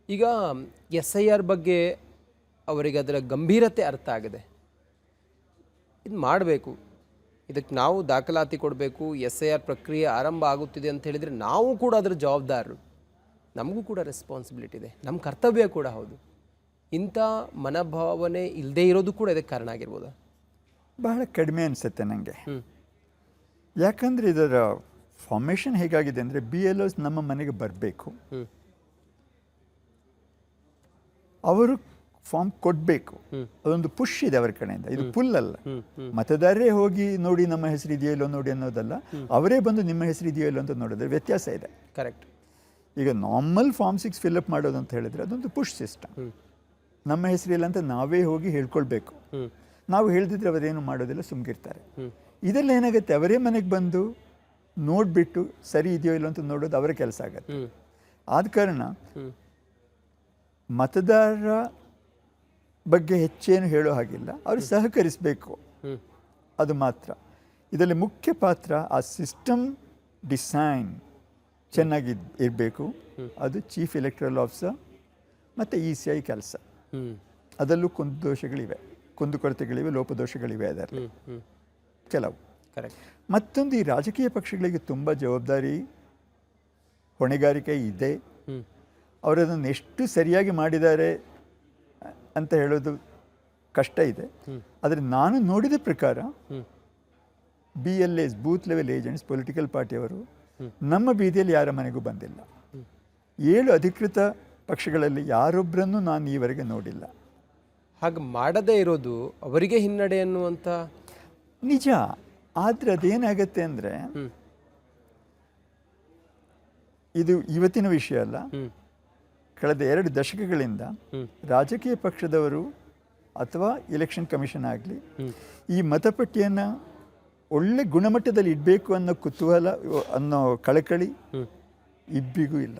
ಈಗ SIR ಬಗ್ಗೆ ಅವರಿಗೆ ಅದರ ಗಂಭೀರತೆ ಅರ್ಥ ಆಗಿದೆ. ಇದು ಮಾಡಬೇಕು, ಇದಕ್ಕೆ ನಾವು ದಾಖಲಾತಿ ಕೊಡಬೇಕು, SIR ಪ್ರಕ್ರಿಯೆ ಆರಂಭ ಆಗುತ್ತಿದೆ ಅಂತ ಹೇಳಿದರೆ ನಾವು ಕೂಡ ಅದರ ಜವಾಬ್ದಾರರು, ನಮಗೂ ಕೂಡ ರೆಸ್ಪಾನ್ಸಿಬಿಲಿಟಿ ಇದೆ, ನಮ್ಮ ಕರ್ತವ್ಯ ಕೂಡ ಹೌದು. ಇಂಥ ಮನೋಭಾವನೆ ಇಲ್ಲದೆ ಇರೋದು ಕೂಡ ಇದಕ್ಕೆ ಕಾರಣ ಆಗಿರ್ಬೋದಾ? ಬಹಳ ಕಡಿಮೆ ಅನಿಸುತ್ತೆ ನನಗೆ. ಯಾಕಂದರೆ ಇದರ ಫಾರ್ಮೇಷನ್ ಹೇಗಾಗಿದೆ ಅಂದರೆ BLOs ನಮ್ಮ ಮನೆಗೆ ಬರಬೇಕು, ಅವರು ಫಾರ್ಮ್ ಕೊಡಬೇಕು, ಅದೊಂದು ಪುಷ್ ಇದೆ ಅವರ ಕಡೆಯಿಂದ, ಇದು ಪುಲ್ ಅಲ್ಲ. ಮತದಾರರೇ ಹೋಗಿ ನೋಡಿ ನಮ್ಮ ಹೆಸರು ಇದೆಯೋ ಇಲ್ಲೋ ನೋಡಿ ಅನ್ನೋದಲ್ಲ, ಅವರೇ ಬಂದು ನಿಮ್ಮ ಹೆಸರು ಇದೆಯೋ ಇಲ್ಲೋ ಅಂತ ನೋಡೋದ್ರೆ ವ್ಯತ್ಯಾಸ ಇದೆ. ಕರೆಕ್ಟ್. ಈಗ ನಾರ್ಮಲ್ ಫಾರ್ಮ್ 6 ಫಿಲ್ಅಪ್ ಮಾಡೋದು ಅಂತ ಹೇಳಿದ್ರೆ ಅದೊಂದು ಪುಷ್ ಸಿಸ್ಟಮ್. ನಮ್ಮ ಹೆಸರಿಲ್ಲ ಅಂತ ನಾವೇ ಹೋಗಿ ಹೇಳ್ಕೊಳ್ಬೇಕು. ನಾವು ಹೇಳ್ದಿದ್ರೆ ಅವರೇನು ಮಾಡೋದಿಲ್ಲ, ಸುಮ್ಗಿರ್ತಾರೆ. ಇದರಲ್ಲಿ ಏನಾಗುತ್ತೆ, ಅವರೇ ಮನೆಗೆ ಬಂದು ನೋಡಿಬಿಟ್ಟು ಸರಿ ಇದೆಯೋ ಇಲ್ಲೋ ಅಂತ ನೋಡೋದು ಅವರ ಕೆಲಸ ಆಗುತ್ತೆ. ಆದ ಕಾರಣ ಮತದಾರರ ಬಗ್ಗೆ ಹೆಚ್ಚೇನು ಹೇಳೋ ಹಾಗಿಲ್ಲ, ಅವರು ಸಹಕರಿಸಬೇಕು, ಅದು ಮಾತ್ರ. ಇದರಲ್ಲಿ ಮುಖ್ಯ ಪಾತ್ರ ಆ ಸಿಸ್ಟಮ್ ಡಿಸೈನ್ ಚೆನ್ನಾಗಿ ಇರಬೇಕು. ಅದು ಚೀಫ್ ಎಲೆಕ್ಟರಲ್ ಆಫೀಸರ್ ಮತ್ತು ECI ಕೆಲಸ. ಅದರಲ್ಲೂ ಕುಂದುದೋಷಗಳಿವೆ, ಕುಂದುಕೊರತೆಗಳಿವೆ, ಲೋಪದೋಷಗಳಿವೆ ಅದರಲ್ಲಿ ಕೆಲವು. ಮತ್ತೊಂದು, ಈ ರಾಜಕೀಯ ಪಕ್ಷಗಳಿಗೆ ತುಂಬ ಜವಾಬ್ದಾರಿ, ಹೊಣೆಗಾರಿಕೆ ಇದೆ. ಅವರದನ್ನು ಎಷ್ಟು ಸರಿಯಾಗಿ ಮಾಡಿದ್ದಾರೆ ಅಂತ ಹೇಳೋದು ಕಷ್ಟ ಇದೆ. ಆದರೆ ನಾನು ನೋಡಿದ ಪ್ರಕಾರ BLAs, booth level agents, political ಪಾರ್ಟಿಯವರು ನಮ್ಮ ಬೀದಿಯಲ್ಲಿ ಯಾರ ಮನೆಗೂ ಬಂದಿಲ್ಲ. 7 ಅಧಿಕೃತ ಪಕ್ಷಗಳಲ್ಲಿ ಯಾರೊಬ್ಬರನ್ನು ನಾನು ಈವರೆಗೆ ನೋಡಿಲ್ಲ. ಹಾಗೆ ಮಾಡದೇ ಇರೋದು ಅವರಿಗೆ ಹಿನ್ನಡೆ ಅನ್ನುವಂಥ ನಿಜ. ಆದರೆ ಅದೇನಾಗತ್ತೆ ಅಂದರೆ, ಇದು ಇವತ್ತಿನ ವಿಷಯ ಅಲ್ಲ, ಕಳೆದ 2 ದಶಕಗಳಿಂದ ರಾಜಕೀಯ ಪಕ್ಷದವರು ಅಥವಾ ಎಲೆಕ್ಷನ್ ಕಮಿಷನ್ ಆಗಲಿ ಈ ಮತಪಟ್ಟಿಯನ್ನು ಒಳ್ಳೆ ಗುಣಮಟ್ಟದಲ್ಲಿ ಇಡಬೇಕು ಅನ್ನೋ ಕುತೂಹಲ, ಅನ್ನೋ ಕಳಕಳಿ ಇಬ್ಬಿಗೂ ಇಲ್ಲ.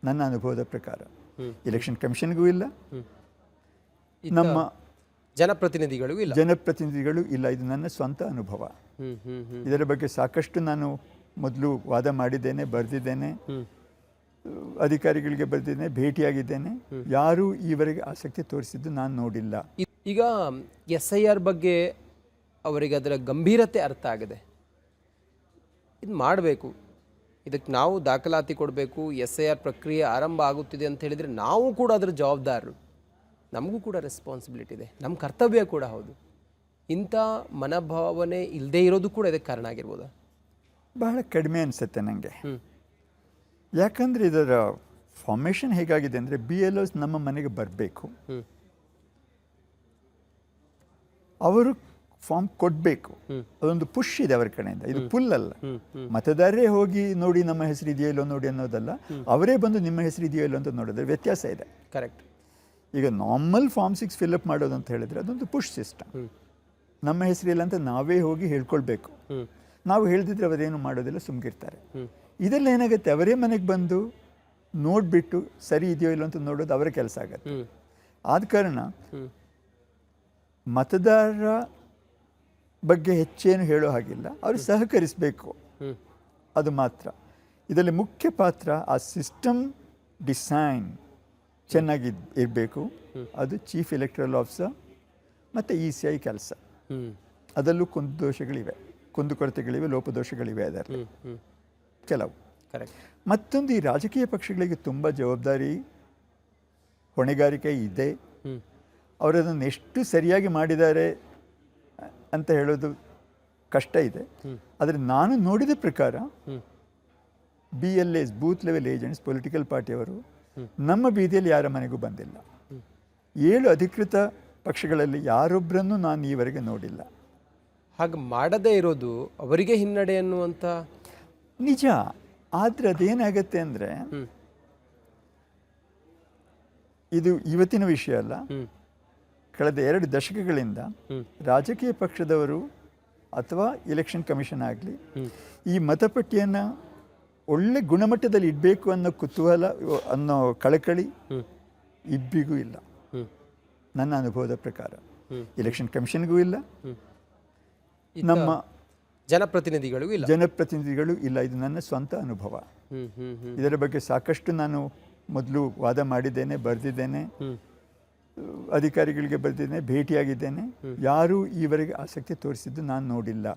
ನನ್ನ ಅನುಭವದ ಪ್ರಕಾರ ಎಲೆಕ್ಷನ್ ಕಮಿಷನ್ಗೂ ಇಲ್ಲ, ನಮ್ಮ ಜನಪ್ರತಿನಿಧಿಗಳು ಇಲ್ಲ. ಇದು ನನ್ನ ಸ್ವಂತ ಅನುಭವ. ಇದರ ಬಗ್ಗೆ ಸಾಕಷ್ಟು ನಾನು ಮೊದಲು ವಾದ ಮಾಡಿದ್ದೇನೆ, ಬರೆದಿದ್ದೇನೆ, ಅಧಿಕಾರಿಗಳಿಗೆ ಬರೆದಿದ್ದೇನೆ, ಭೇಟಿಯಾಗಿದ್ದೇನೆ. ಯಾರೂ ಈವರೆಗೆ ಆಸಕ್ತಿ ತೋರಿಸಿದ್ದು ನಾನು ನೋಡಿಲ್ಲ. ಈಗ SIR ಬಗ್ಗೆ ಅವರಿಗೆ ಅದರ ಗಂಭೀರತೆ ಅರ್ಥ ಆಗಿದೆ. ಇದು ಮಾಡಬೇಕು, ಇದಕ್ಕೆ ನಾವು ದಾಖಲಾತಿ ಕೊಡಬೇಕು, SIR ಪ್ರಕ್ರಿಯೆ ಆರಂಭ ಆಗುತ್ತಿದೆ ಅಂತ ಹೇಳಿದರೆ ನಾವು ಕೂಡ ಅದರ ಜವಾಬ್ದಾರರು, ನಮಗೂ ಕೂಡ ರೆಸ್ಪಾನ್ಸಿಬಿಲಿಟಿ ಇದೆ, ನಮ್ಮ ಕರ್ತವ್ಯ ಕೂಡ ಹೌದು. ಇಂಥ ಮನೋಭಾವನೆ ಇಲ್ಲದೆ ಇರೋದು ಕೂಡ ಇದಕ್ಕೆ ಕಾರಣ ಆಗಿರ್ಬೋದಾ? ಬಹಳ ಕಡಿಮೆ ಅನಿಸುತ್ತೆ ನನಗೆ. ಯಾಕಂದರೆ ಇದರ ಫಾರ್ಮೇಷನ್ ಹೇಗಾಗಿದೆ ಅಂದರೆ, BLOs ನಮ್ಮ ಮನೆಗೆ ಬರಬೇಕು, ಅವರು ಫಾರ್ಮ್ ಕೊಡಬೇಕು, ಅದೊಂದು ಪುಷ್ ಇದೆ ಅವರ ಕಡೆಯಿಂದ, ಇದು ಪುಲ್ ಅಲ್ಲ. ಮತದಾರರೇ ಹೋಗಿ ನೋಡಿ ನಮ್ಮ ಹೆಸರು ಇದೆಯೋ ಇಲ್ಲೋ ನೋಡಿ ಅನ್ನೋದಲ್ಲ, ಅವರೇ ಬಂದು ನಿಮ್ಮ ಹೆಸರು ಇದೆಯೋ ಇಲ್ಲೋ ಅಂತ ನೋಡೋದ್ರೆ ವ್ಯತ್ಯಾಸ ಇದೆ. ಕರೆಕ್ಟ್. ಈಗ ನಾರ್ಮಲ್ ಫಾರ್ಮ್ 6 ಫಿಲ್ಅಪ್ ಮಾಡೋದು ಅಂತ ಹೇಳಿದ್ರೆ ಅದೊಂದು ಪುಷ್ ಸಿಸ್ಟಮ್. ನಮ್ಮ ಹೆಸರಿಲ್ಲ ಅಂತ ನಾವೇ ಹೋಗಿ ಹೇಳ್ಕೊಳ್ಬೇಕು. ನಾವು ಹೇಳ್ದಿದ್ರೆ ಅವರೇನು ಮಾಡೋದಿಲ್ಲ, ಸುಮ್ಗಿರ್ತಾರೆ. ಇದರಲ್ಲಿ ಏನಾಗುತ್ತೆ, ಅವರೇ ಮನೆಗೆ ಬಂದು ನೋಡಿಬಿಟ್ಟು ಸರಿ ಇದೆಯೋ ಇಲ್ಲೋ ಅಂತ ನೋಡೋದು ಅವರ ಕೆಲಸ ಆಗುತ್ತೆ. ಆದ ಕಾರಣ ಮತದಾರರ ಬಗ್ಗೆ ಹೆಚ್ಚೇನು ಹೇಳೋ ಹಾಗಿಲ್ಲ, ಅವರು ಸಹಕರಿಸಬೇಕು, ಅದು ಮಾತ್ರ. ಇದರಲ್ಲಿ ಮುಖ್ಯ ಪಾತ್ರ ಆ ಸಿಸ್ಟಮ್ ಡಿಸೈನ್ ಚೆನ್ನಾಗಿ ಇರಬೇಕು. ಅದು ಚೀಫ್ ಎಲೆಕ್ಟರಲ್ ಆಫೀಸರ್ ಮತ್ತು ECI ಕೆಲಸ. ಅದರಲ್ಲೂ ಕುಂದುದೋಷಗಳಿವೆ, ಕುಂದುಕೊರತೆಗಳಿವೆ, ಲೋಪದೋಷಗಳಿವೆ ಅದರಲ್ಲಿ ಕೆಲವು. ಮತ್ತೊಂದು, ಈ ರಾಜಕೀಯ ಪಕ್ಷಗಳಿಗೆ ತುಂಬ ಜವಾಬ್ದಾರಿ, ಹೊಣೆಗಾರಿಕೆ ಇದೆ. ಅವರದನ್ನು ಎಷ್ಟು ಸರಿಯಾಗಿ ಮಾಡಿದ್ದಾರೆ ಅಂತ ಹೇಳೋದು ಕಷ್ಟ ಇದೆ. ಆದರೆ ನಾನು ನೋಡಿದ ಪ್ರಕಾರ BLAs, booth level agents, political ಪಾರ್ಟಿಯವರು ನಮ್ಮ ಬೀದಿಯಲ್ಲಿ ಯಾರ ಮನೆಗೂ ಬಂದಿಲ್ಲ. 7 ಅಧಿಕೃತ ಪಕ್ಷಗಳಲ್ಲಿ ಯಾರೊಬ್ಬರನ್ನು ನಾನು ಈವರೆಗೆ ನೋಡಿಲ್ಲ. ಹಾಗೆ ಮಾಡದೇ ಇರೋದು ಅವರಿಗೆ ಹಿನ್ನಡೆ ಅನ್ನುವಂಥ ನಿಜ. ಆದರೆ ಅದೇನಾಗತ್ತೆ ಅಂದರೆ, ಇದು ಇವತ್ತಿನ ವಿಷಯ ಅಲ್ಲ, ಕಳೆದ 2 ದಶಕಗಳಿಂದ ರಾಜಕೀಯ ಪಕ್ಷದವರು ಅಥವಾ ಎಲೆಕ್ಷನ್ ಕಮಿಷನ್ ಆಗಲಿ ಈ ಮತಪಟ್ಟಿಯನ್ನು ಒಳ್ಳೆ ಗುಣಮಟ್ಟದಲ್ಲಿ ಇಡಬೇಕು ಅನ್ನೋ ಕುತೂಹಲ, ಅನ್ನೋ ಕಳಕಳಿ ಇಬ್ಬಿಗೂ ಇಲ್ಲ. ನನ್ನ ಅನುಭವದ ಪ್ರಕಾರ ಎಲೆಕ್ಷನ್ ಕಮಿಷನ್ಗೂ ಇಲ್ಲ, ನಮ್ಮ ಜನಪ್ರತಿನಿಧಿಗಳು ಇಲ್ಲ. ಇದು ನನ್ನ ಸ್ವಂತ ಅನುಭವ. ಇದರ ಬಗ್ಗೆ ಸಾಕಷ್ಟು ನಾನು ಮೊದಲು ವಾದ ಮಾಡಿದ್ದೇನೆ, ಬರೆದಿದ್ದೇನೆ, ಅಧಿಕಾರಿಗಳಿಗೆ ಬರೆದಿದ್ದೇನೆ, ಭೇಟಿಯಾಗಿದ್ದೇನೆ. ಯಾರೂ ಈವರೆಗೆ ಆಸಕ್ತಿ ತೋರಿಸಿದ್ದು ನಾನು ನೋಡಿಲ್ಲ.